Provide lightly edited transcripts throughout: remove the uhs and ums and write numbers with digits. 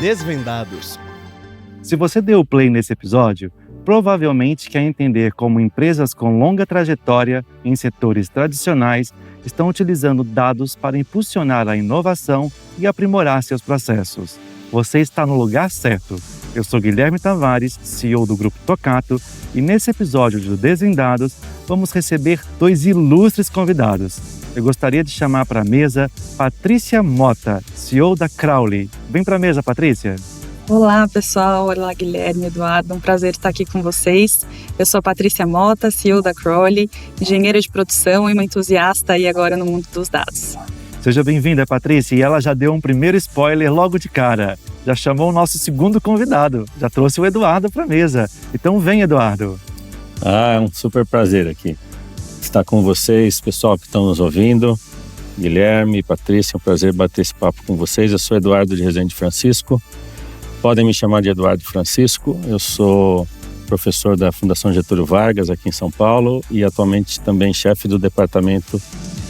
Desvendados. Se você deu play nesse episódio, provavelmente quer entender como empresas com longa trajetória em setores tradicionais estão utilizando dados para impulsionar a inovação e aprimorar seus processos. Você está no lugar certo. Eu sou Guilherme Tavares, CEO do Grupo Tocato, e nesse episódio do Desvendados, vamos receber dois ilustres convidados. Eu gostaria de chamar para a mesa Patrícia Mota, CEO da Crowley. Vem para a mesa, Patrícia. Olá, pessoal. Olá, Guilherme, Eduardo. Um prazer estar aqui com vocês. Eu sou a Patrícia Mota, CEO da Crowley, engenheira de produção e uma entusiasta aí agora no mundo dos dados. Seja bem-vinda, Patrícia. E ela já deu um primeiro spoiler logo de cara. Já chamou o nosso segundo convidado. Já trouxe o Eduardo para a mesa. Então vem, Eduardo. É um super prazer aqui estar com vocês, pessoal que estão nos ouvindo. Guilherme, Patrícia, é um prazer bater esse papo com vocês. Eu sou Eduardo de Rezende Francisco. Podem me chamar de Eduardo Francisco. Eu sou professor da Fundação Getúlio Vargas aqui em São Paulo e atualmente também chefe do Departamento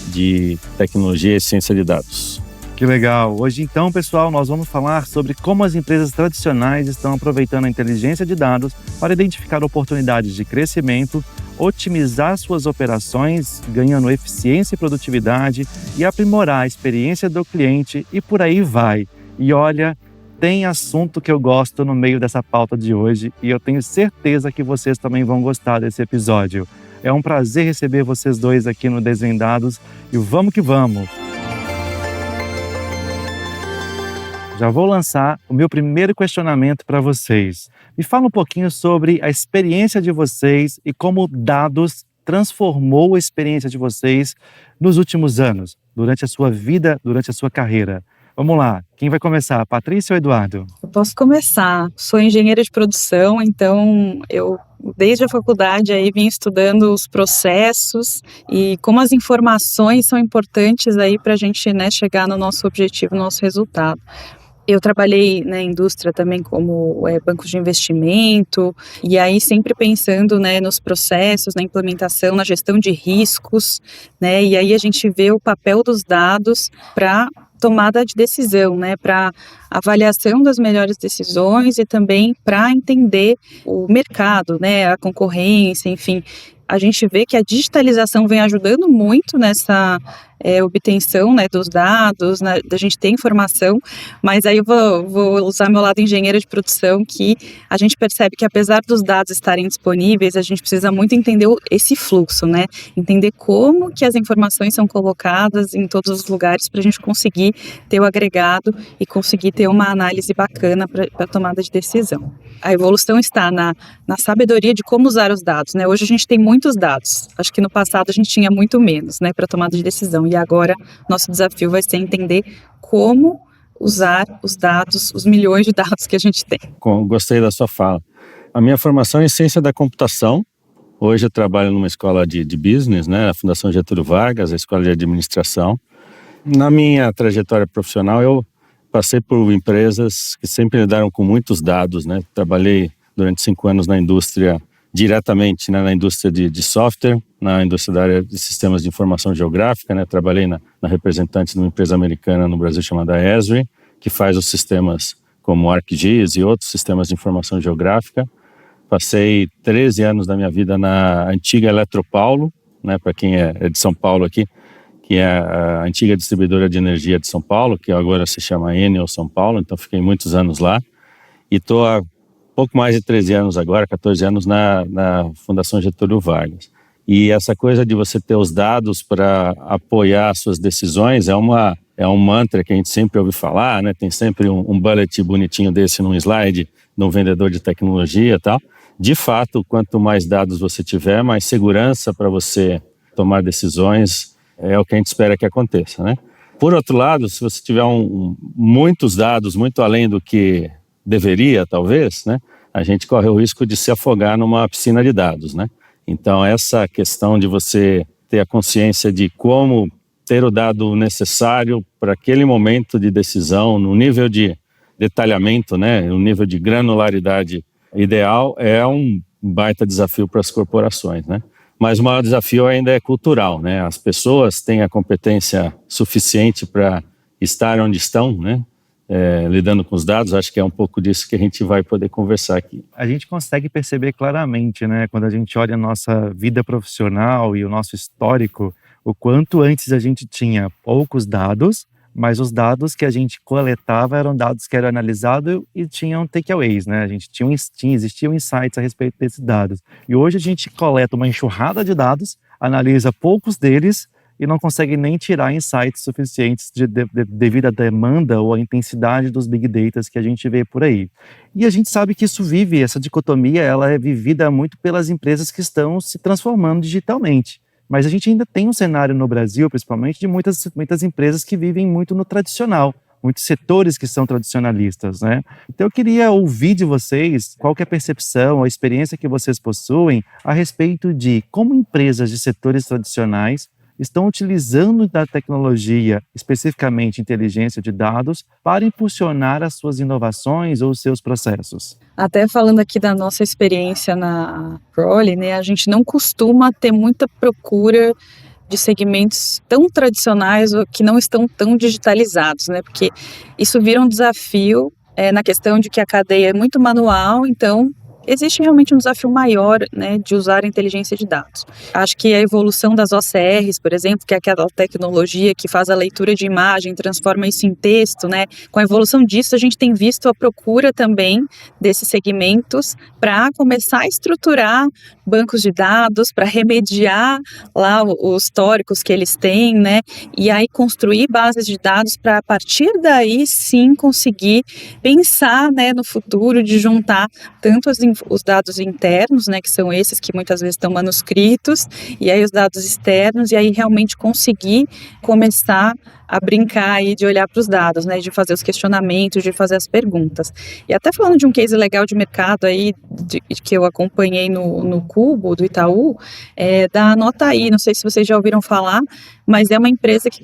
de Tecnologia e Ciência de Dados. Que legal! Hoje então, pessoal, nós vamos falar sobre como as empresas tradicionais estão aproveitando a inteligência de dados para identificar oportunidades de crescimento, otimizar suas operações, ganhando eficiência e produtividade e aprimorar a experiência do cliente e por aí vai. E olha, tem assunto que eu gosto no meio dessa pauta de hoje e eu tenho certeza que vocês também vão gostar desse episódio. É um prazer receber vocês dois aqui no Desvendados e vamos que vamos! Já vou lançar o meu primeiro questionamento para vocês. Me fala um pouquinho sobre a experiência de vocês e como dados transformou a experiência de vocês nos últimos anos, durante a sua vida, durante a sua carreira. Vamos lá, quem vai começar, Patrícia ou Eduardo? Eu posso começar. Sou engenheira de produção, então eu desde a faculdade aí vim estudando os processos e como as informações são importantes aí para a gente, né, chegar no nosso objetivo, no nosso resultado. Eu trabalhei na indústria também como bancos de investimento e aí sempre pensando, né, nos processos, na implementação, na gestão de riscos, né, e aí a gente vê o papel dos dados para tomada de decisão, né, para avaliação das melhores decisões e também para entender o mercado, né, a concorrência, enfim. A gente vê que a digitalização vem ajudando muito nessa obtenção, né, dos dados, né, da gente ter informação, mas aí eu vou usar meu lado engenheira de produção, que a gente percebe que apesar dos dados estarem disponíveis, a gente precisa muito entender esse fluxo, né, entender como que as informações são colocadas em todos os lugares para a gente conseguir ter o agregado e conseguir ter uma análise bacana para a tomada de decisão. A evolução está na sabedoria de como usar os dados, né, hoje a gente tem muitos dados, acho que no passado a gente tinha muito menos, né, para tomada de decisão. E agora, nosso desafio vai ser entender como usar os dados, os milhões de dados que a gente tem. Gostei da sua fala. A minha formação é em ciência da computação. Hoje eu trabalho numa escola de business, né, a Fundação Getúlio Vargas, a escola de administração. Na minha trajetória profissional, eu passei por empresas que sempre lidaram com muitos dados, né. Trabalhei durante 5 anos na indústria diretamente, né, na indústria de software, na indústria da área de sistemas de informação geográfica, né, trabalhei na representante de uma empresa americana no Brasil chamada Esri, que faz os sistemas como ArcGIS e outros sistemas de informação geográfica. Passei 13 anos da minha vida na antiga Eletropaulo, né, para quem é de São Paulo aqui, que é a antiga distribuidora de energia de São Paulo, que agora se chama Enel São Paulo, então fiquei muitos anos lá e estou há pouco mais de 13 anos agora, 14 anos na Fundação Getúlio Vargas. E essa coisa de você ter os dados para apoiar suas decisões é um mantra que a gente sempre ouve falar, né? Tem sempre um bullet bonitinho desse num slide de um vendedor de tecnologia e tal. De fato, quanto mais dados você tiver, mais segurança para você tomar decisões é o que a gente espera que aconteça, né? Por outro lado, se você tiver muitos dados, muito além do que deveria, talvez, né, a gente corre o risco de se afogar numa piscina de dados, né? Então, essa questão de você ter a consciência de como ter o dado necessário para aquele momento de decisão, no nível de detalhamento, né, no nível de granularidade ideal, é um baita desafio para as corporações, né? Mas o maior desafio ainda é cultural, né? As pessoas têm a competência suficiente para estar onde estão, né? lidando com os dados, acho que é um pouco disso que a gente vai poder conversar aqui. A gente consegue perceber claramente, né, quando a gente olha a nossa vida profissional e o nosso histórico, o quanto antes a gente tinha poucos dados, mas os dados que a gente coletava eram dados que eram analisados e tinham takeaways, né? A gente existiam insights a respeito desses dados. E hoje a gente coleta uma enxurrada de dados, analisa poucos deles e não consegue nem tirar insights suficientes devido à demanda ou à intensidade dos big data que a gente vê por aí. E a gente sabe que essa dicotomia, ela é vivida muito pelas empresas que estão se transformando digitalmente. Mas a gente ainda tem um cenário no Brasil, principalmente, de muitas empresas que vivem muito no tradicional, muitos setores que são tradicionalistas, né? Então eu queria ouvir de vocês qual que é a percepção, a experiência que vocês possuem a respeito de como empresas de setores tradicionais estão utilizando da tecnologia, especificamente inteligência de dados, para impulsionar as suas inovações ou os seus processos. Até falando aqui da nossa experiência na Proli, né, a gente não costuma ter muita procura de segmentos tão tradicionais ou que não estão tão digitalizados, né, porque isso vira um desafio na questão de que a cadeia é muito manual, então existe realmente um desafio maior, né, de usar a inteligência de dados. Acho que a evolução das OCRs, por exemplo, que é aquela tecnologia que faz a leitura de imagem, transforma isso em texto, né? Com a evolução disso, a gente tem visto a procura também desses segmentos para começar a estruturar bancos de dados, para remediar lá os históricos que eles têm, né? E aí construir bases de dados para, a partir daí, sim, conseguir pensar, né, no futuro de juntar tanto os dados internos, né, que são esses que muitas vezes estão manuscritos, e aí os dados externos, e aí realmente conseguir começar a brincar aí de olhar para os dados, né, de fazer os questionamentos, de fazer as perguntas. E até falando de um case legal de mercado aí, que eu acompanhei no Cubo, do Itaú, da Notaí, não sei se vocês já ouviram falar, mas é uma empresa que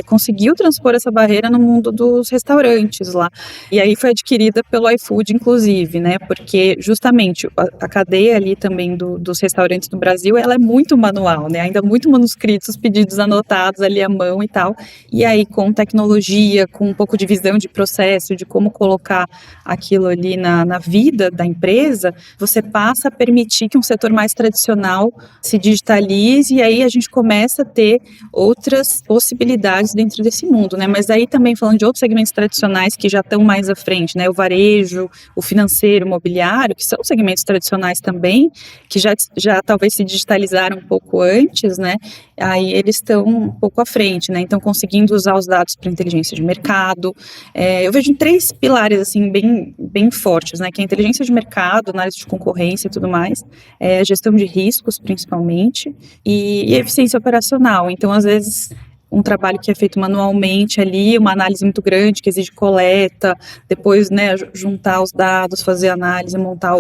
conseguiu transpor essa barreira no mundo dos restaurantes lá. E aí foi adquirida pelo iFood, inclusive, né, porque justamente a cadeia ali também dos restaurantes no Brasil, ela é muito manual, né, ainda muito manuscritos, pedidos anotados ali à mão e tal. E aí, com tecnologia, com um pouco de visão de processo, de como colocar aquilo ali na vida da empresa, você passa a permitir que um setor mais tradicional se digitalize, e aí a gente começa a ter outras possibilidades dentro desse mundo, né? Mas aí também falando de outros segmentos tradicionais que já estão mais à frente, né? O varejo, o financeiro, o imobiliário, que são segmentos tradicionais também, que já talvez se digitalizaram um pouco antes, né? Aí eles estão um pouco à frente, né? Então, conseguindo usar os dados para inteligência de mercado. Eu vejo em 3 pilares, assim, bem fortes, né? Que é a inteligência de mercado, análise de concorrência e tudo mais, a gestão de riscos, principalmente, e eficiência operacional. Então, às vezes, um trabalho que é feito manualmente ali, uma análise muito grande que exige coleta, depois, né, juntar os dados, fazer análise, montar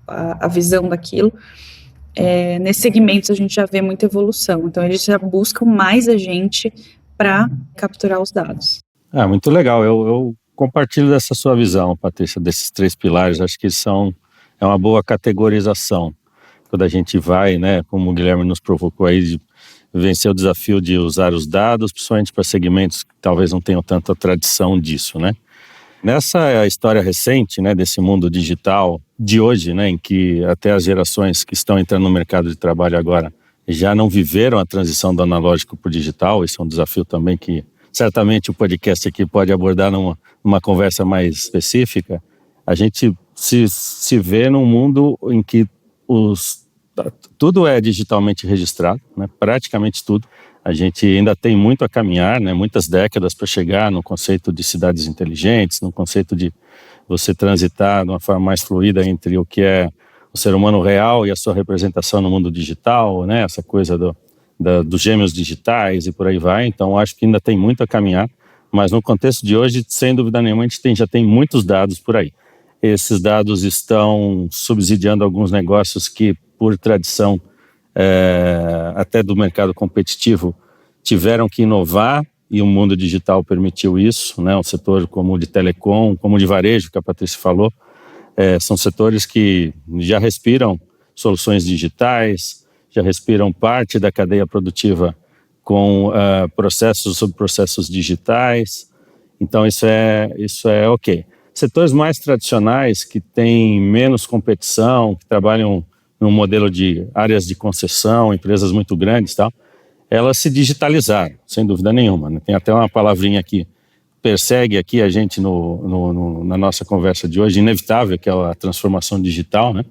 a visão daquilo. Nesses segmentos a gente já vê muita evolução, então eles já buscam mais a gente para capturar os dados. Muito legal, eu compartilho dessa sua visão, Patrícia, desses 3 pilares, acho que é uma boa categorização, quando a gente vai, né, como o Guilherme nos provocou aí, de vencer o desafio de usar os dados, principalmente para segmentos que talvez não tenham tanta tradição disso, né. Nessa história recente, né, desse mundo digital de hoje, né, em que até as gerações que estão entrando no mercado de trabalho agora já não viveram a transição do analógico para o digital, esse é um desafio também que certamente o podcast aqui pode abordar numa conversa mais específica. A gente se vê num mundo em que tudo é digitalmente registrado, né, praticamente tudo. A gente ainda tem muito a caminhar, né, muitas décadas para chegar no conceito de cidades inteligentes, no conceito de você transitar de uma forma mais fluida entre o que é o ser humano real e a sua representação no mundo digital, né, essa coisa dos gêmeos digitais e por aí vai. Então, acho que ainda tem muito a caminhar, mas no contexto de hoje, sem dúvida nenhuma, a gente já tem muitos dados por aí. Esses dados estão subsidiando alguns negócios que, por tradição, até do mercado competitivo, tiveram que inovar e o mundo digital permitiu isso, né? Um setor como o de telecom, como o de varejo, que a Patrícia falou, são setores que já respiram soluções digitais, já respiram parte da cadeia produtiva com processos digitais, Então isso é ok. Setores mais tradicionais, que têm menos competição, que trabalham num modelo de áreas de concessão, empresas muito grandes e tal, elas se digitalizaram, sem dúvida nenhuma, né? Tem até uma palavrinha que persegue aqui a gente na nossa conversa de hoje, inevitável, que é a transformação digital, né?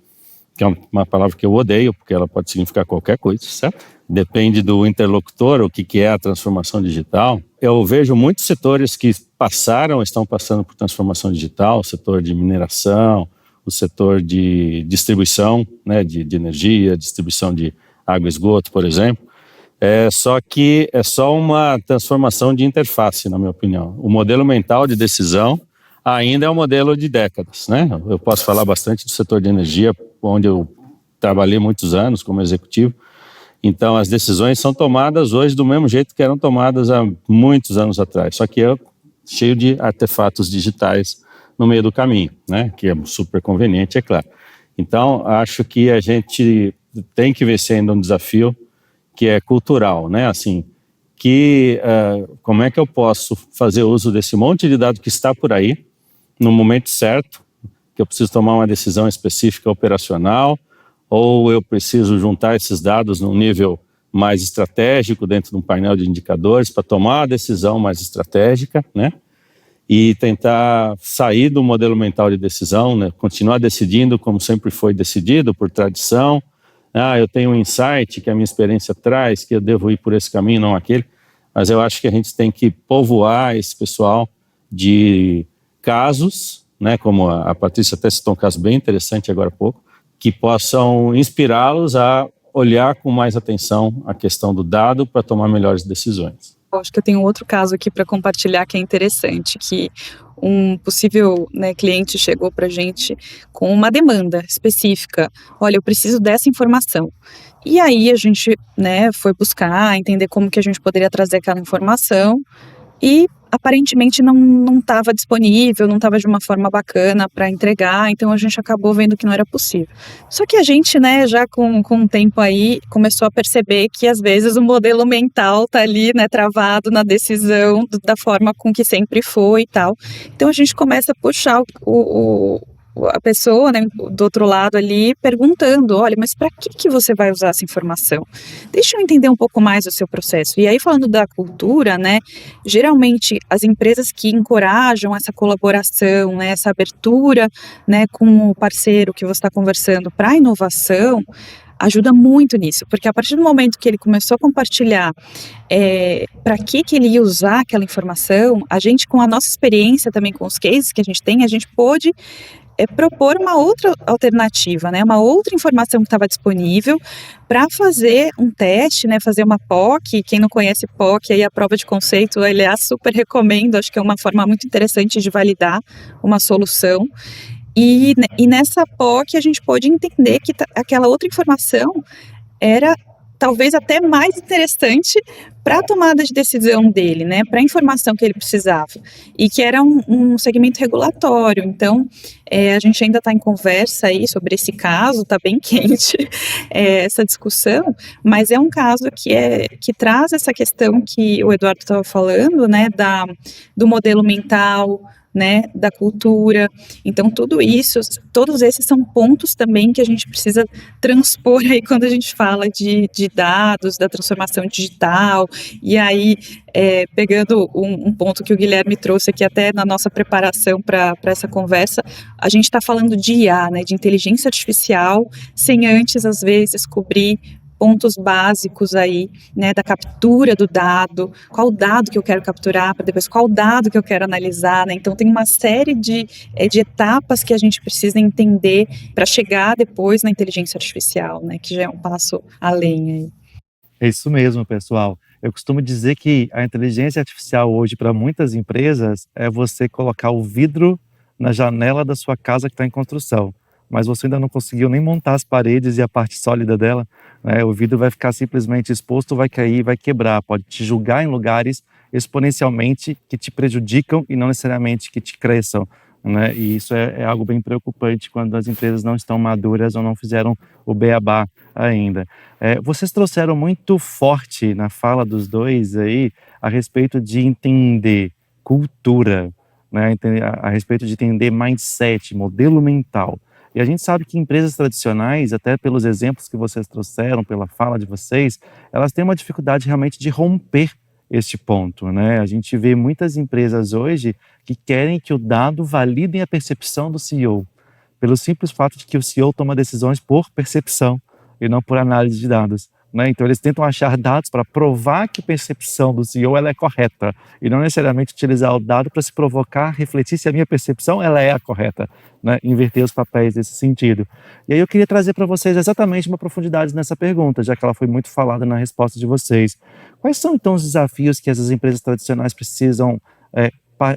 Que é uma palavra que eu odeio, porque ela pode significar qualquer coisa, certo? Depende do interlocutor, o que é a transformação digital. Eu vejo muitos setores que estão passando por transformação digital, o setor de mineração, o setor de distribuição, né, de energia, distribuição de água e esgoto, por exemplo. Só que é só uma transformação de interface, na minha opinião. O modelo mental de decisão ainda é um modelo de décadas, né? Eu posso falar bastante do setor de energia, onde eu trabalhei muitos anos como executivo. Então, as decisões são tomadas hoje do mesmo jeito que eram tomadas há muitos anos atrás, só que cheio de artefatos digitais no meio do caminho, né? Que é super conveniente, é claro. Então, acho que a gente tem que vencer ainda um desafio que é cultural, né? Assim, como é que eu posso fazer uso desse monte de dados que está por aí, no momento certo, que eu preciso tomar uma decisão específica operacional, ou eu preciso juntar esses dados num nível mais estratégico dentro de um painel de indicadores para tomar a decisão mais estratégica, né? E tentar sair do modelo mental de decisão, né? Continuar decidindo como sempre foi decidido, por tradição. Eu tenho um insight que a minha experiência traz, que eu devo ir por esse caminho, não aquele. Mas eu acho que a gente tem que povoar esse pessoal de casos, né, como a Patrícia até citou um caso bem interessante agora há pouco, que possam inspirá-los a olhar com mais atenção a questão do dado para tomar melhores decisões. Acho que eu tenho outro caso aqui para compartilhar que é interessante, que um possível, né, cliente chegou para a gente com uma demanda específica. Olha, eu preciso dessa informação. E aí a gente, né, foi buscar, entender como que a gente poderia trazer aquela informação e aparentemente não estava disponível, não estava de uma forma bacana para entregar, então a gente acabou vendo que não era possível. Só que a gente, né, já com o tempo aí, começou a perceber que às vezes o modelo mental tá ali, né, travado na decisão da forma com que sempre foi e tal. Então a gente começa a puxar a pessoa, né, do outro lado ali, perguntando, olha, mas para que você vai usar essa informação? Deixa eu entender um pouco mais o seu processo. E aí, falando da cultura, né, geralmente as empresas que encorajam essa colaboração, né, essa abertura, né, com o parceiro que você está conversando para a inovação, ajuda muito nisso, porque a partir do momento que ele começou a compartilhar para que ele ia usar aquela informação, a gente, com a nossa experiência também com os cases que a gente pôde propor uma outra alternativa, né, uma outra informação que estava disponível para fazer um teste, né, fazer uma POC. Quem não conhece POC, aí a prova de conceito, aliás, super recomendo, acho que é uma forma muito interessante de validar uma solução. E nessa POC a gente pôde entender que aquela outra informação era talvez até mais interessante para a tomada de decisão dele, né, para a informação que ele precisava, e que era um segmento regulatório. Então, a gente ainda está em conversa aí sobre esse caso, está bem quente essa discussão, mas é um caso que traz essa questão que o Eduardo estava falando, né, do modelo mental, né, da cultura. Então tudo isso, todos esses são pontos também que a gente precisa transpor aí quando a gente fala de dados, da transformação digital. E aí, pegando um ponto que o Guilherme trouxe aqui até na nossa preparação para essa conversa, a gente está falando de IA, né, de inteligência artificial, sem antes, às vezes, cobrir pontos básicos aí, né, da captura do dado, qual dado que eu quero capturar, para depois qual dado que eu quero analisar, né? Então tem uma série de etapas que a gente precisa entender para chegar depois na inteligência artificial, né, que já é um passo além aí. É isso mesmo, pessoal. Eu costumo dizer que a inteligência artificial hoje, para muitas empresas, é você colocar o vidro na janela da sua casa que está em construção, mas você ainda não conseguiu nem montar as paredes e a parte sólida dela, né? O vidro vai ficar simplesmente exposto, vai cair, vai quebrar, pode te julgar em lugares exponencialmente que te prejudicam e não necessariamente que te cresçam, né? E isso é algo bem preocupante quando as empresas não estão maduras ou não fizeram o beabá ainda. Vocês trouxeram muito forte na fala dos dois aí a respeito de entender cultura, né, a respeito de entender mindset, modelo mental. E a gente sabe que empresas tradicionais, até pelos exemplos que vocês trouxeram, pela fala de vocês, elas têm uma dificuldade realmente de romper este ponto, né? A gente vê muitas empresas hoje que querem que o dado valide a percepção do CEO, pelo simples fato de que o CEO toma decisões por percepção e não por análise de dados, né? Então eles tentam achar dados para provar que a percepção do CEO ela é correta e não necessariamente utilizar o dado para se provocar, refletir se a minha percepção ela é a correta, né? Inverter os papéis nesse sentido. E aí eu queria trazer para vocês exatamente uma profundidade nessa pergunta, já que ela foi muito falada na resposta de vocês. Quais são então os desafios que essas empresas tradicionais precisam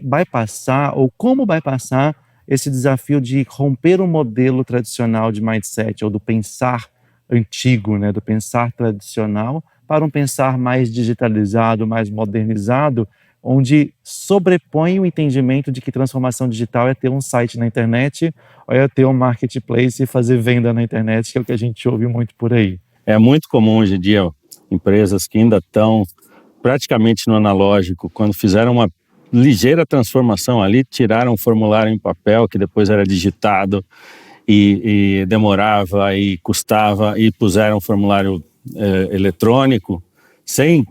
bypassar ou como bypassar esse desafio de romper o modelo tradicional de mindset ou do pensar antigo, né, do pensar tradicional para um pensar mais digitalizado, mais modernizado, onde sobrepõe o entendimento de que transformação digital é ter um site na internet ou é ter um marketplace e fazer venda na internet, que é o que a gente ouve muito por aí. É muito comum hoje em dia empresas que ainda estão praticamente no analógico, quando fizeram uma ligeira transformação ali, tiraram um formulário em papel que depois era digitado e demorava e custava e puseram um formulário eletrônico sem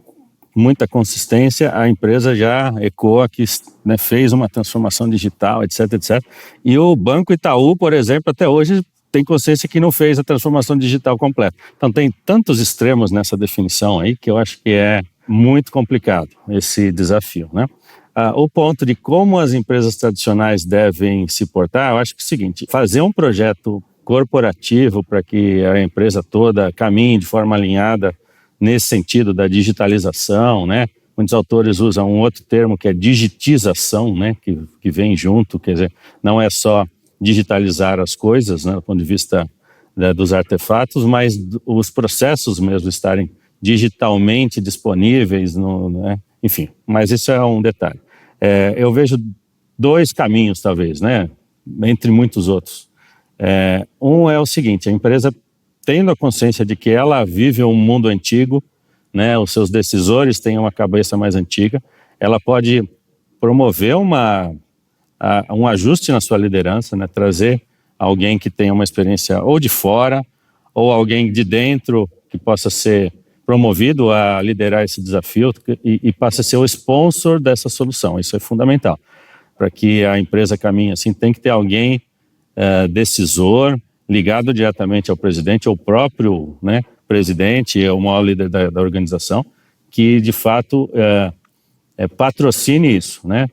muita consistência. A empresa já ecoa que, né, fez uma transformação digital, etc, etc. E o Banco Itaú, por exemplo, até hoje tem consciência que não fez a transformação digital completa. Então tem tantos extremos nessa definição aí que eu acho que é muito complicado esse desafio, né? O ponto de como as empresas tradicionais devem se portar, eu acho que é o seguinte: fazer um projeto corporativo para que a empresa toda caminhe de forma alinhada nesse sentido da digitalização, né? Muitos autores usam um outro termo que é digitização, né? Que vem junto, quer dizer, não é só digitalizar as coisas, né, do ponto de vista dos artefatos, mas os processos mesmo estarem digitalmente disponíveis, né? Enfim, mas isso é um detalhe. Eu vejo dois caminhos, talvez, né, entre muitos outros. Um é o seguinte: a empresa, tendo a consciência de que ela vive um mundo antigo, né, os seus decisores têm uma cabeça mais antiga, ela pode promover um ajuste na sua liderança, né, trazer alguém que tenha uma experiência ou de fora, ou alguém de dentro que possa ser promovido a liderar esse desafio e passa a ser o sponsor dessa solução. Isso é fundamental. Para que a empresa caminhe assim, tem que ter alguém decisor, ligado diretamente ao presidente, ou próprio, né, presidente, o maior líder da organização, que de fato patrocine isso, né?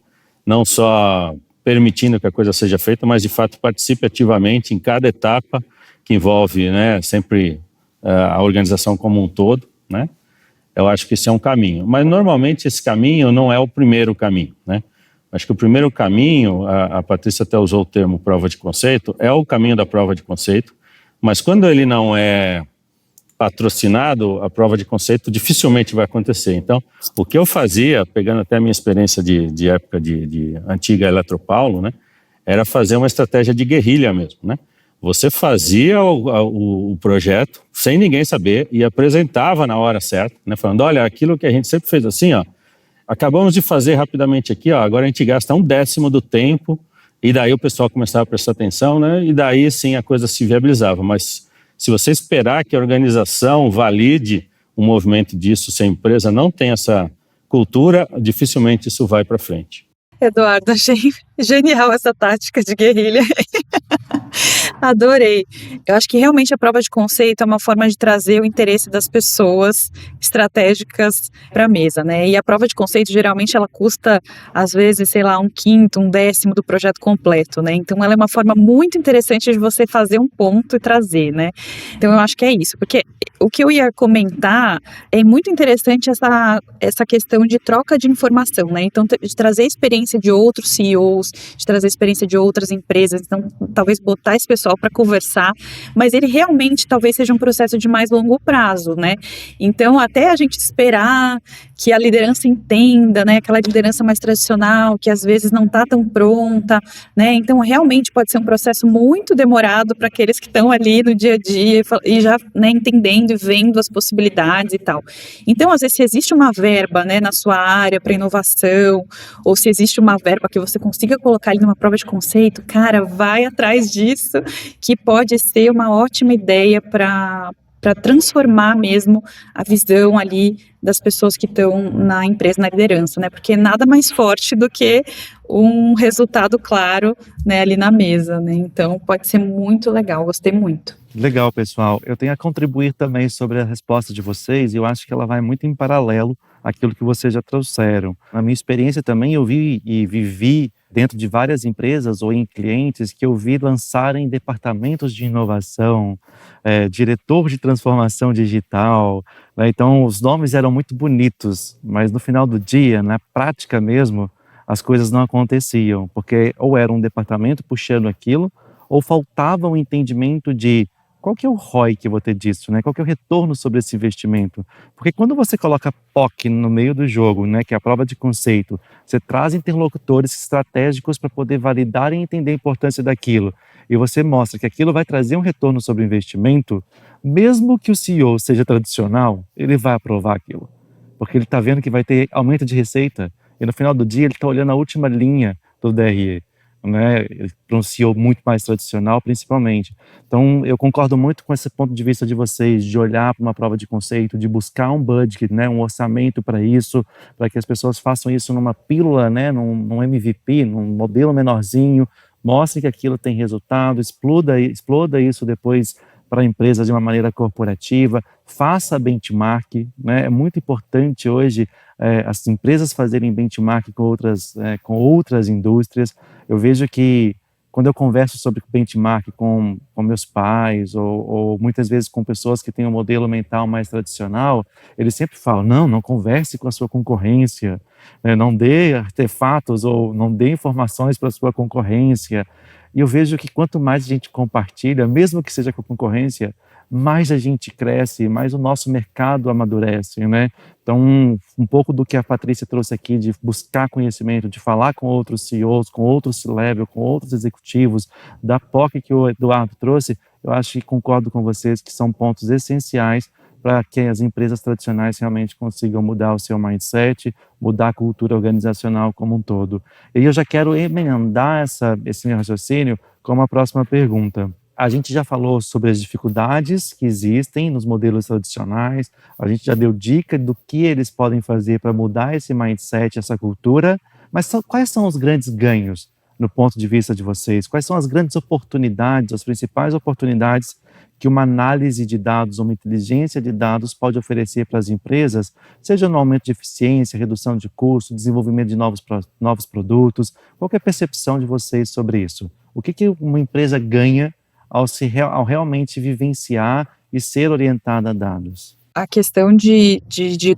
Não só permitindo que a coisa seja feita, mas de fato participe ativamente em cada etapa que envolve, né, sempre a organização como um todo, né? Eu acho que esse é um caminho, mas normalmente esse caminho não é o primeiro caminho, né? Acho que o primeiro caminho, a Patrícia até usou o termo prova de conceito, é o caminho da prova de conceito, mas quando ele não é patrocinado, a prova de conceito dificilmente vai acontecer. Então, o que eu fazia, pegando até a minha experiência de época de antiga Eletropaulo, né, era fazer uma estratégia de guerrilha mesmo, né? Você fazia o projeto sem ninguém saber e apresentava na hora certa, né, falando: olha, aquilo que a gente sempre fez assim, ó, acabamos de fazer rapidamente aqui, ó, agora a gente gasta 1/10 do tempo, e daí o pessoal começava a prestar atenção, né, e daí sim a coisa se viabilizava. Mas se você esperar que a organização valide um movimento disso, se a empresa não tem essa cultura, dificilmente isso vai para frente. Eduardo, achei genial essa tática de guerrilha. Adorei. Eu acho que realmente a prova de conceito é uma forma de trazer o interesse das pessoas estratégicas para a mesa, né? E a prova de conceito, geralmente, ela custa, às vezes, sei lá, 1/5, 1/10 do projeto completo, né? Então, ela é uma forma muito interessante de você fazer um ponto e trazer, né? Então, eu acho que é isso, porque o que eu ia comentar é muito interessante essa questão de troca de informação, né? Então, de trazer a experiência de outros CEOs, de trazer a experiência de outras empresas, então, talvez botar esse pessoal para conversar, mas ele realmente talvez seja um processo de mais longo prazo, né? Então, até a gente esperar que a liderança entenda, né, aquela liderança mais tradicional, que às vezes não está tão pronta, né, então realmente pode ser um processo muito demorado para aqueles que estão ali no dia a dia e já, né, entendendo e vendo as possibilidades e tal. Então, às vezes, se existe uma verba, né, na sua área para inovação, ou se existe uma verba que você consiga colocar ali numa prova de conceito, cara, vai atrás disso, que pode ser uma ótima ideia para transformar mesmo a visão ali das pessoas que estão na empresa, na liderança, né? Porque nada mais forte do que um resultado claro, né, ali na mesa, né? Então, pode ser muito legal, gostei muito. Legal, pessoal. Eu tenho a contribuir também sobre a resposta de vocês e eu acho que ela vai muito em paralelo àquilo que vocês já trouxeram. Na minha experiência também eu vi e vivi dentro de várias empresas ou em clientes que eu vi lançarem departamentos de inovação, diretor de transformação digital, né? Então os nomes eram muito bonitos, mas no final do dia, na prática mesmo, as coisas não aconteciam, porque ou era um departamento puxando aquilo, ou faltava um entendimento de qual que é o ROI que eu vou ter disso, né? Qual que é o retorno sobre esse investimento? Porque quando você coloca POC no meio do jogo, né, que é a prova de conceito, você traz interlocutores estratégicos para poder validar e entender a importância daquilo, e você mostra que aquilo vai trazer um retorno sobre o investimento, mesmo que o CEO seja tradicional, ele vai aprovar aquilo, porque ele está vendo que vai ter aumento de receita, e no final do dia ele está olhando a última linha do DRE. Né, para um CEO muito mais tradicional, principalmente. Então, eu concordo muito com esse ponto de vista de vocês, de olhar para uma prova de conceito, de buscar um budget, né, um orçamento para isso, para que as pessoas façam isso numa pílula, né, num MVP, num modelo menorzinho, mostrem que aquilo tem resultado, exploda isso depois para empresas de uma maneira corporativa, faça benchmark, né, é muito importante hoje as empresas fazerem benchmark com outras indústrias. Eu vejo que quando eu converso sobre benchmark com meus pais ou muitas vezes com pessoas que têm um modelo mental mais tradicional, eles sempre falam, não converse com a sua concorrência, né, não dê artefatos ou não dê informações para a sua concorrência. E eu vejo que quanto mais a gente compartilha, mesmo que seja com a concorrência, mais a gente cresce, mais o nosso mercado amadurece, né? Então, um pouco do que a Patrícia trouxe aqui, de buscar conhecimento, de falar com outros CEOs, com outros C-level, com outros executivos, da POC que o Eduardo trouxe, eu acho que concordo com vocês que são pontos essenciais para que as empresas tradicionais realmente consigam mudar o seu mindset, mudar a cultura organizacional como um todo. E eu já quero emendar esse meu raciocínio com uma próxima pergunta. A gente já falou sobre as dificuldades que existem nos modelos tradicionais, a gente já deu dica do que eles podem fazer para mudar esse mindset, essa cultura, mas quais são os grandes ganhos no ponto de vista de vocês? Quais são as grandes oportunidades, as principais oportunidades que uma análise de dados, uma inteligência de dados pode oferecer para as empresas, seja no aumento de eficiência, redução de custo, desenvolvimento de novos produtos? Qual que é a percepção de vocês sobre isso? O que uma empresa ganha ao realmente vivenciar e ser orientada a dados? A questão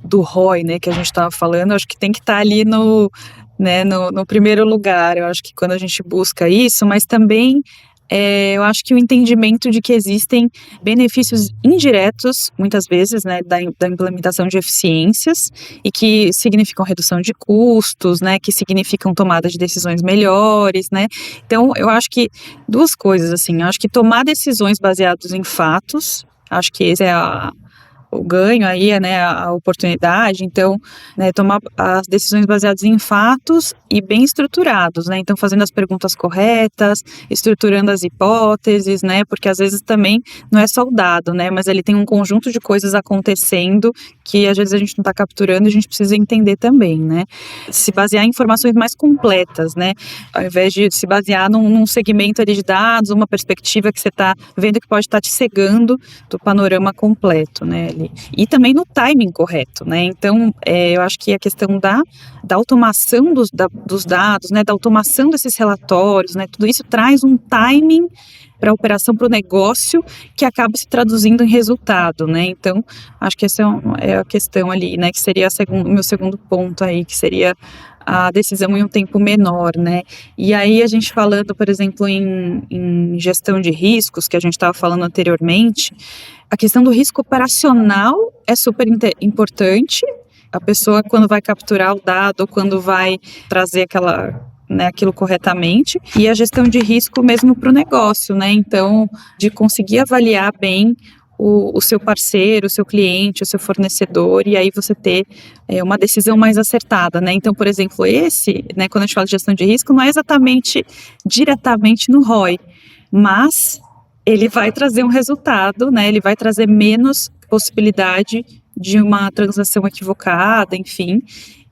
do ROI, né, que a gente estava falando, acho que tem que estar ali no primeiro lugar. Eu acho que quando a gente busca isso, mas também eu acho que o entendimento de que existem benefícios indiretos, muitas vezes, né, da implementação de eficiências e que significam redução de custos, né, que significam tomada de decisões melhores, né. Então, eu acho que duas coisas, assim, eu acho que tomar decisões baseadas em fatos, acho que esse é o ganho aí, né, a oportunidade. Então, né, tomar as decisões baseadas em fatos e bem estruturados, né, então fazendo as perguntas corretas, estruturando as hipóteses, né, porque às vezes também não é só o dado, né, mas ele tem um conjunto de coisas acontecendo que às vezes a gente não está capturando e a gente precisa entender também, né, se basear em informações mais completas, né, ao invés de se basear num segmento ali de dados, uma perspectiva que você está vendo que pode estar te cegando do panorama completo, né, e também no timing correto, né? Então, eu acho que a questão da automação dos dados, né? Da automação desses relatórios, né? Tudo isso traz um timing para a operação, para o negócio, que acaba se traduzindo em resultado, né? Então, acho que essa é a questão ali, né? Que seria o meu segundo ponto aí, que seria a decisão em um tempo menor, né? E aí a gente falando, por exemplo, em gestão de riscos, que a gente estava falando anteriormente, a questão do risco operacional é super importante, a pessoa quando vai capturar o dado, quando vai trazer aquilo corretamente, e a gestão de risco mesmo para o negócio, né? Então, de conseguir avaliar bem o seu parceiro, o seu cliente, o seu fornecedor, e aí você ter uma decisão mais acertada, né? Então, por exemplo, quando a gente fala de gestão de risco, não é exatamente diretamente no ROI, mas ele vai trazer um resultado, né? Ele vai trazer menos possibilidade de uma transação equivocada, enfim,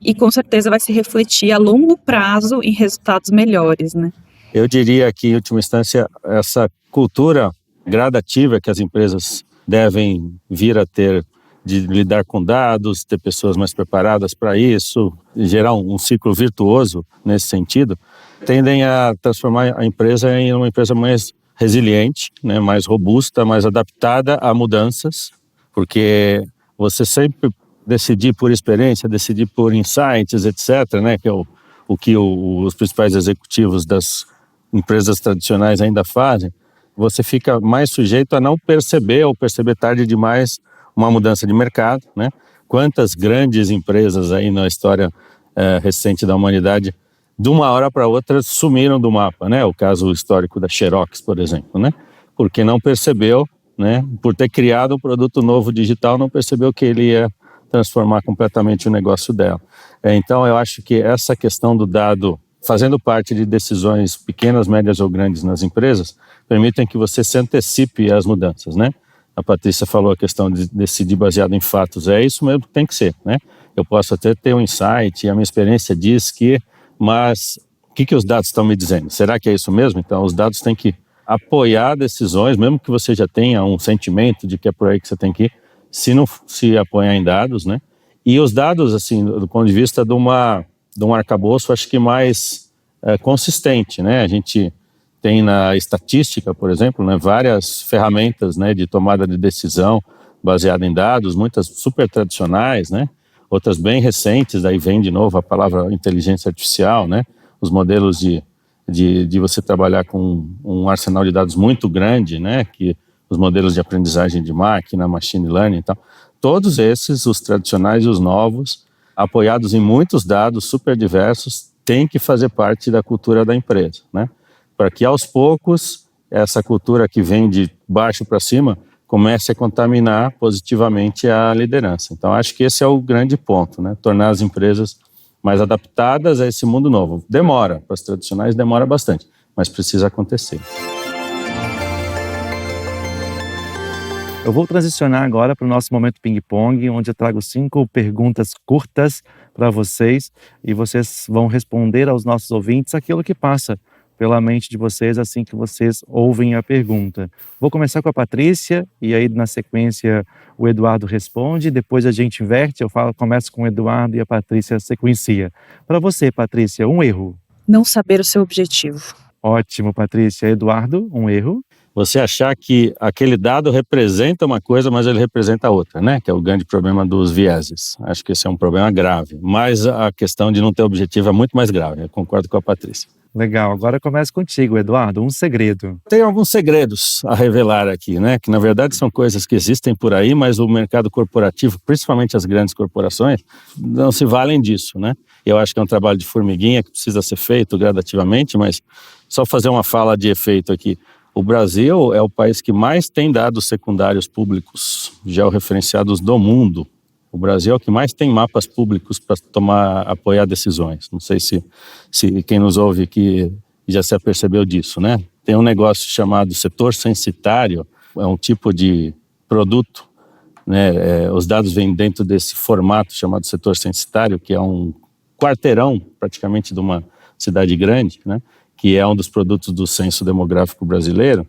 e com certeza vai se refletir a longo prazo em resultados melhores, né? Eu diria que, em última instância, essa cultura gradativa que as empresas devem vir a ter de lidar com dados, ter pessoas mais preparadas para isso, gerar um ciclo virtuoso nesse sentido, tendem a transformar a empresa em uma empresa mais resiliente, né, mais robusta, mais adaptada a mudanças, porque você sempre decidir por experiência, decidir por insights, etc., né, que é o que os principais executivos das empresas tradicionais ainda fazem, você fica mais sujeito a não perceber ou perceber tarde demais uma mudança de mercado, né? Quantas grandes empresas aí na história recente da humanidade, de uma hora para outra, sumiram do mapa, né? O caso histórico da Xerox, por exemplo, né? Porque não percebeu, né? Por ter criado um produto novo digital, não percebeu que ele ia transformar completamente o negócio dela. Então, eu acho que essa questão do dado, fazendo parte de decisões pequenas, médias ou grandes nas empresas, permitem que você se antecipe às mudanças, né? A Patrícia falou a questão de decidir baseado em fatos, é isso mesmo que tem que ser, né? Eu posso até ter um insight, a minha experiência diz que, mas o que os dados estão me dizendo? Será que é isso mesmo? Então, os dados têm que apoiar decisões, mesmo que você já tenha um sentimento de que é por aí que você tem que ir, se não se apoiar em dados, né? E os dados, assim, do ponto de vista de um arcabouço, acho que mais consistente, né? A gente tem na estatística, por exemplo, né, várias ferramentas, né, de tomada de decisão baseada em dados, muitas super tradicionais, né? Outras bem recentes, daí vem de novo a palavra inteligência artificial, né? Os modelos de você trabalhar com um arsenal de dados muito grande, né? Que os modelos de aprendizagem de máquina, machine learning e tal. Todos esses, os tradicionais e os novos, apoiados em muitos dados super diversos, têm que fazer parte da cultura da empresa, né? Para que aos poucos essa cultura que vem de baixo para cima comece a contaminar positivamente a liderança. Então acho que esse é o grande ponto, né? Tornar as empresas mais adaptadas a esse mundo novo. Demora, para as tradicionais demora bastante, mas precisa acontecer. Eu vou transicionar agora para o nosso momento ping-pong, onde eu trago 5 perguntas curtas para vocês e vocês vão responder aos nossos ouvintes aquilo que passa pela mente de vocês assim que vocês ouvem a pergunta. Vou começar com a Patrícia e aí na sequência o Eduardo responde, depois a gente inverte, começo com o Eduardo e a Patrícia sequencia. Para você, Patrícia, um erro. Não saber o seu objetivo. Ótimo, Patrícia. Eduardo, um erro. Você achar que aquele dado representa uma coisa, mas ele representa outra, né? Que é o grande problema dos vieses. Acho que esse é um problema grave. Mas a questão de não ter objetivo é muito mais grave. Eu concordo com a Patrícia. Legal. Agora começo contigo, Eduardo. Um segredo. Tem alguns segredos a revelar aqui, né? Que na verdade são coisas que existem por aí, mas o mercado corporativo, principalmente as grandes corporações, não se valem disso, né? Eu acho que é um trabalho de formiguinha que precisa ser feito gradativamente, mas só fazer uma fala de efeito aqui. O Brasil é o país que mais tem dados secundários públicos georreferenciados do mundo. O Brasil é o que mais tem mapas públicos para apoiar decisões. Não sei se quem nos ouve aqui já se apercebeu disso, né? Tem um negócio chamado setor censitário, é um tipo de produto, né? Os dados vêm dentro desse formato chamado setor censitário, que é um quarteirão praticamente de uma cidade grande, né? Que é um dos produtos do censo demográfico brasileiro,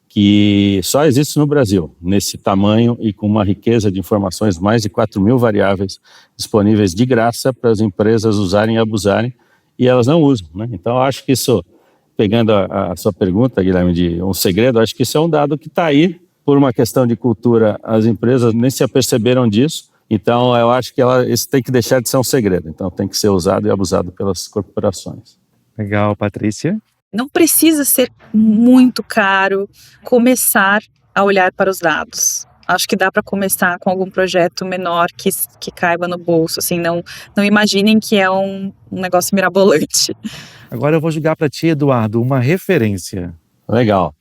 que só existe no Brasil, nesse tamanho e com uma riqueza de informações, mais de 4.000 variáveis disponíveis de graça para as empresas usarem e abusarem, e elas não usam, né? Então, eu acho que isso, pegando a sua pergunta, Guilherme, de um segredo, acho que isso é um dado que está aí, por uma questão de cultura, as empresas nem se aperceberam disso, então eu acho que isso tem que deixar de ser um segredo, então tem que ser usado e abusado pelas corporações. Legal, Patrícia. Não precisa ser muito caro começar a olhar para os dados. acho que dá para começar com algum projeto menor que caiba no bolso, assim, não imaginem que é um negócio mirabolante. Agora eu vou jogar para ti, Eduardo, uma referência. Legal.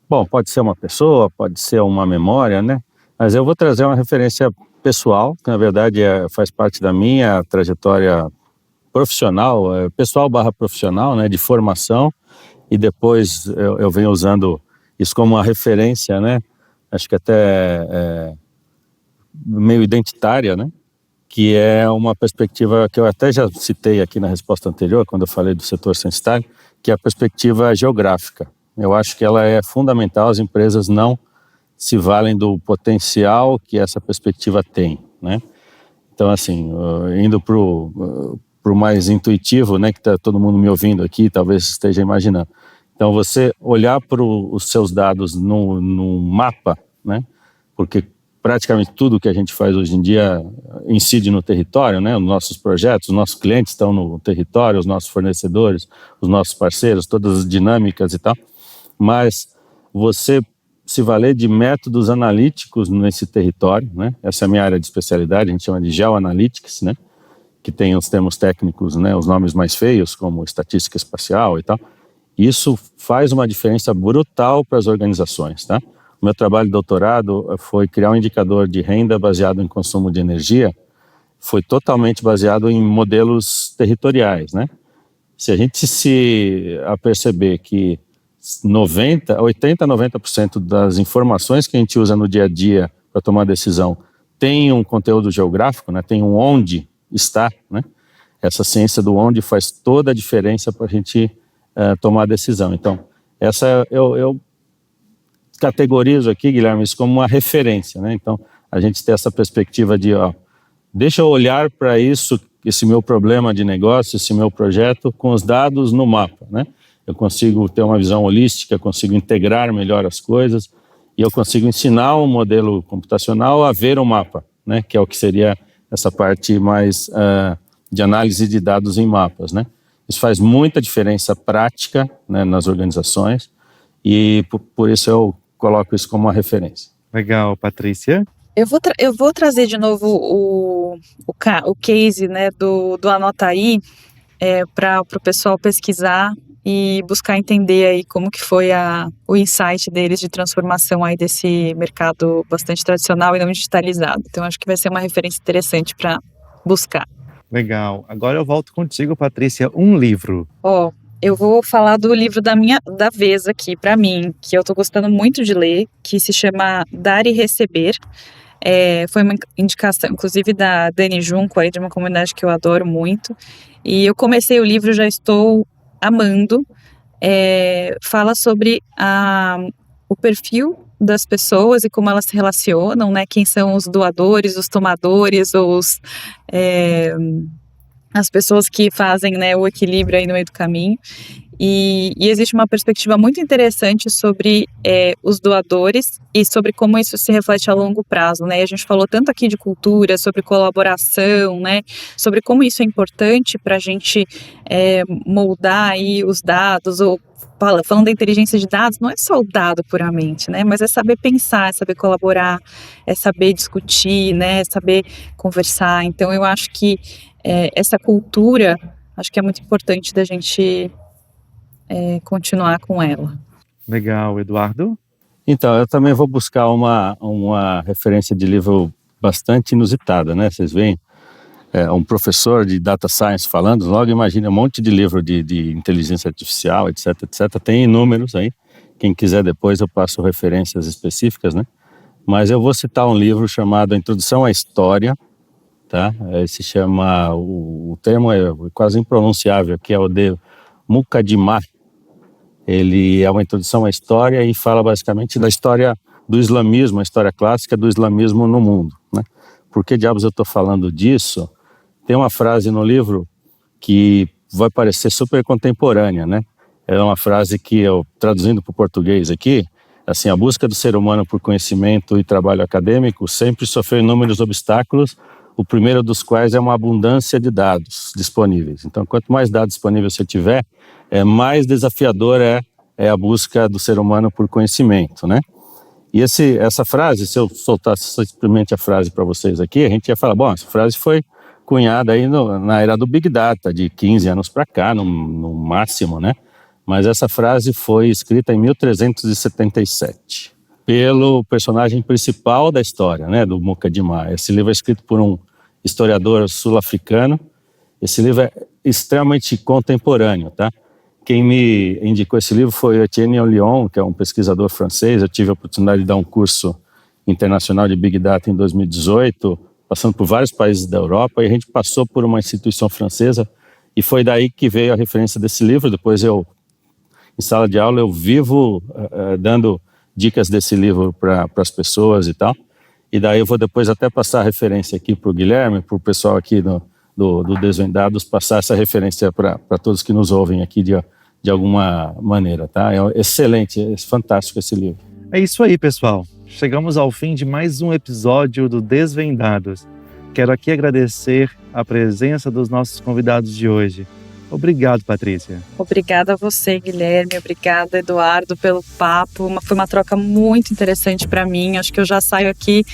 Bom, pode ser uma pessoa, pode ser uma memória, né? Mas eu vou trazer uma referência pessoal, que na verdade faz parte da minha trajetória profissional, pessoal/profissional, né, de formação, e depois eu venho usando isso como uma referência, né? Acho que até meio identitária, né? Que é uma perspectiva que eu até já citei aqui na resposta anterior, quando eu falei do setor censitário, que é a perspectiva geográfica. Eu acho que ela é fundamental, as empresas não se valem do potencial que essa perspectiva tem, né? Então, assim, indo para o mais intuitivo, né, que está todo mundo me ouvindo aqui, talvez esteja imaginando. Então, você olhar para os seus dados num mapa, né, porque praticamente tudo que a gente faz hoje em dia incide no território, né, os nossos projetos, os nossos clientes estão no território, os nossos fornecedores, os nossos parceiros, todas as dinâmicas e tal, mas você se valer de métodos analíticos nesse território, né? Essa é a minha área de especialidade, a gente chama de Geoanalytics, né? Que tem os termos técnicos, né? Os nomes mais feios, como estatística espacial e tal. Isso faz uma diferença brutal para as organizações, tá? O meu trabalho de doutorado foi criar um indicador de renda baseado em consumo de energia, foi totalmente baseado em modelos territoriais, né? Se a gente se aperceber que 80-90% das informações que a gente usa no dia a dia para tomar decisão tem um conteúdo geográfico, né? Tem um onde está, né? Essa ciência do onde faz toda a diferença para a gente tomar decisão. Então, essa eu categorizo aqui, Guilherme, isso como uma referência, né? Então, a gente tem essa perspectiva de, deixa eu olhar para isso, esse meu problema de negócio, esse meu projeto, com os dados no mapa, né? Eu consigo ter uma visão holística, consigo integrar melhor as coisas e eu consigo ensinar um modelo computacional a ver o mapa, né? Que é o que seria essa parte mais de análise de dados em mapas, né? Isso faz muita diferença prática, né, nas organizações e por isso eu coloco isso como uma referência. Legal, Patrícia. Eu vou trazer de novo o case, né, do Anota Aí, para o pessoal pesquisar e buscar entender aí como que foi o insight deles de transformação aí desse mercado bastante tradicional e não digitalizado. Então, acho que vai ser uma referência interessante para buscar. Legal. Agora eu volto contigo, Patrícia. Um livro. Eu vou falar do livro da vez aqui, para mim, que eu estou gostando muito de ler, que se chama Dar e Receber. Foi uma indicação, inclusive, da Dani Junco, aí, de uma comunidade que eu adoro muito. E eu comecei o livro, já estou amando. Fala sobre o perfil das pessoas e como elas se relacionam, né? Quem são os doadores, os tomadores, as pessoas que fazem, né, o equilíbrio aí no meio do caminho. E existe uma perspectiva muito interessante sobre os doadores e sobre como isso se reflete a longo prazo, né? E a gente falou tanto aqui de cultura, sobre colaboração, né? Sobre como isso é importante para a gente moldar aí os dados, ou falando da inteligência de dados, não é só o dado puramente, né? Mas é saber pensar, é saber colaborar, é saber discutir, né? É saber conversar. Então, eu acho que essa cultura, acho que é muito importante da gente continuar com ela. Legal, Eduardo? Então, eu também vou buscar uma referência de livro bastante inusitada, né? Vocês veem um professor de data science falando, logo imagina um monte de livro de inteligência artificial, etc, etc. Tem inúmeros aí. Quem quiser depois eu passo referências específicas, né? Mas eu vou citar um livro chamado Introdução à História, tá? Se chama, o termo é quase impronunciável, que é o de Mukadimar. Ele é uma introdução à história e fala basicamente da história do islamismo, a história clássica do islamismo no mundo, né? Por que diabos eu estou falando disso? Tem uma frase no livro que vai parecer super contemporânea, né? É uma frase que eu, traduzindo para o português aqui, assim, a busca do ser humano por conhecimento e trabalho acadêmico sempre sofreu inúmeros obstáculos, o primeiro dos quais é uma abundância de dados disponíveis. Então, quanto mais dados disponíveis você tiver, mais desafiador é a busca do ser humano por conhecimento, né? E essa frase, se eu soltasse simplesmente a frase para vocês aqui, a gente ia falar, bom, essa frase foi cunhada aí na era do Big Data, de 15 anos para cá, no máximo, né? Mas essa frase foi escrita em 1377, pelo personagem principal da história, né, do Mokadimar. Esse livro é escrito por um historiador sul-africano. Esse livro é extremamente contemporâneo, tá? Quem me indicou esse livro foi Etienne Lyon, que é um pesquisador francês. Eu tive a oportunidade de dar um curso internacional de Big Data em 2018, passando por vários países da Europa, e a gente passou por uma instituição francesa, e foi daí que veio a referência desse livro. Depois em sala de aula, eu vivo dando dicas desse livro para as pessoas e tal. E daí eu vou depois até passar a referência aqui para o Guilherme, para o pessoal aqui do Desvendados, passar essa referência para todos que nos ouvem aqui de alguma maneira, tá? É excelente, é fantástico esse livro. É isso aí, pessoal. Chegamos ao fim de mais um episódio do Desvendados. Quero aqui agradecer a presença dos nossos convidados de hoje. Obrigado, Patrícia. Obrigada a você, Guilherme. Obrigada, Eduardo, pelo papo. Foi uma troca muito interessante para mim. Acho que eu já saio aqui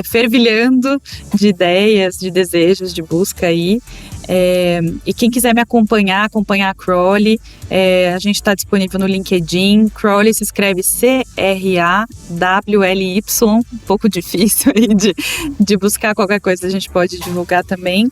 fervilhando de ideias, de desejos, de busca aí. E quem quiser me acompanhar a Crawly, a gente está disponível no LinkedIn. Crawly se escreve Crawly, um pouco difícil aí de buscar qualquer coisa, a gente pode divulgar também.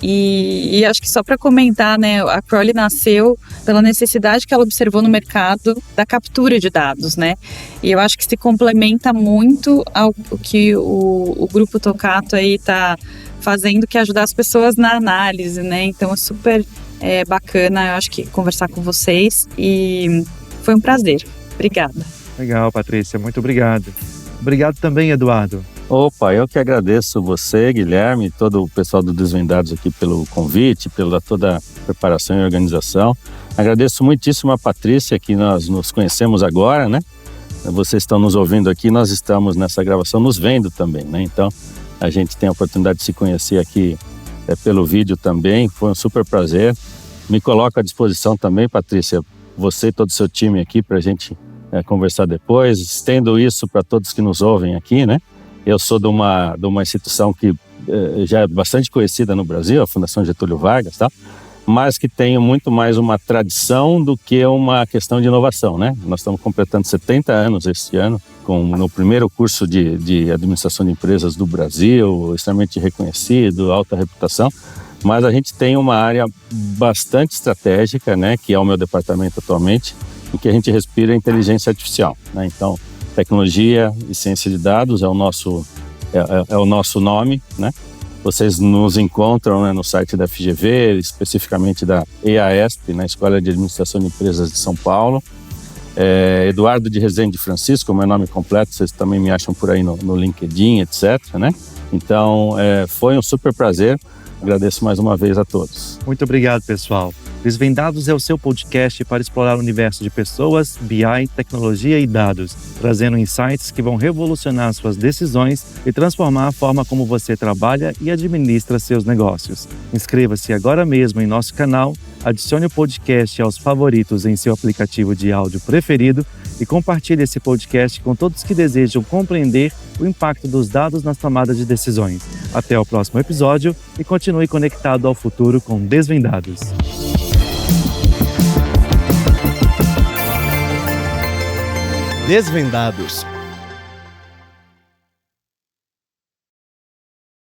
E acho que só para comentar, né, a Crawly nasceu pela necessidade que ela observou no mercado da captura de dados, né? E eu acho que se complementa muito ao que o Grupo Tocato aí está fazendo, que é ajudar as pessoas na análise, né? Então é super bacana, eu acho que conversar com vocês, e foi um prazer. Obrigada. Legal, Patrícia, muito obrigado. Obrigado também, Eduardo. Opa, eu que agradeço você, Guilherme, e todo o pessoal do Desvendados aqui pelo convite, pela toda a preparação e organização. Agradeço muitíssimo a Patrícia, que nós nos conhecemos agora, né? Vocês estão nos ouvindo aqui, nós estamos nessa gravação nos vendo também, né? Então, a gente tem a oportunidade de se conhecer aqui pelo vídeo também. Foi um super prazer. Me coloco à disposição também, Patrícia, você e todo o seu time aqui, para a gente conversar depois. Estendo isso para todos que nos ouvem aqui, né? Eu sou de uma instituição que já é bastante conhecida no Brasil, a Fundação Getúlio Vargas, tá? Mas que tem muito mais uma tradição do que uma questão de inovação, né? Nós estamos completando 70 anos este ano, no primeiro curso de administração de empresas do Brasil, extremamente reconhecido, alta reputação, mas a gente tem uma área bastante estratégica, né, que é o meu departamento atualmente, em que a gente respira inteligência artificial, né? Então, tecnologia e ciência de dados é o nosso nome, né? Vocês nos encontram, né, no site da FGV, especificamente da EASP, na Escola de Administração de Empresas de São Paulo. Eduardo de Rezende Francisco, meu nome completo, vocês também me acham por aí no LinkedIn, etc, né? Então, foi um super prazer. Agradeço mais uma vez a todos. Muito obrigado, pessoal. Desvendados é o seu podcast para explorar o universo de pessoas, BI, tecnologia e dados, trazendo insights que vão revolucionar suas decisões e transformar a forma como você trabalha e administra seus negócios. Inscreva-se agora mesmo em nosso canal, adicione o podcast aos favoritos em seu aplicativo de áudio preferido e compartilhe esse podcast com todos que desejam compreender o impacto dos dados nas tomadas de decisões. Até o próximo episódio e continue conectado ao futuro com Desvendados. Desvendados,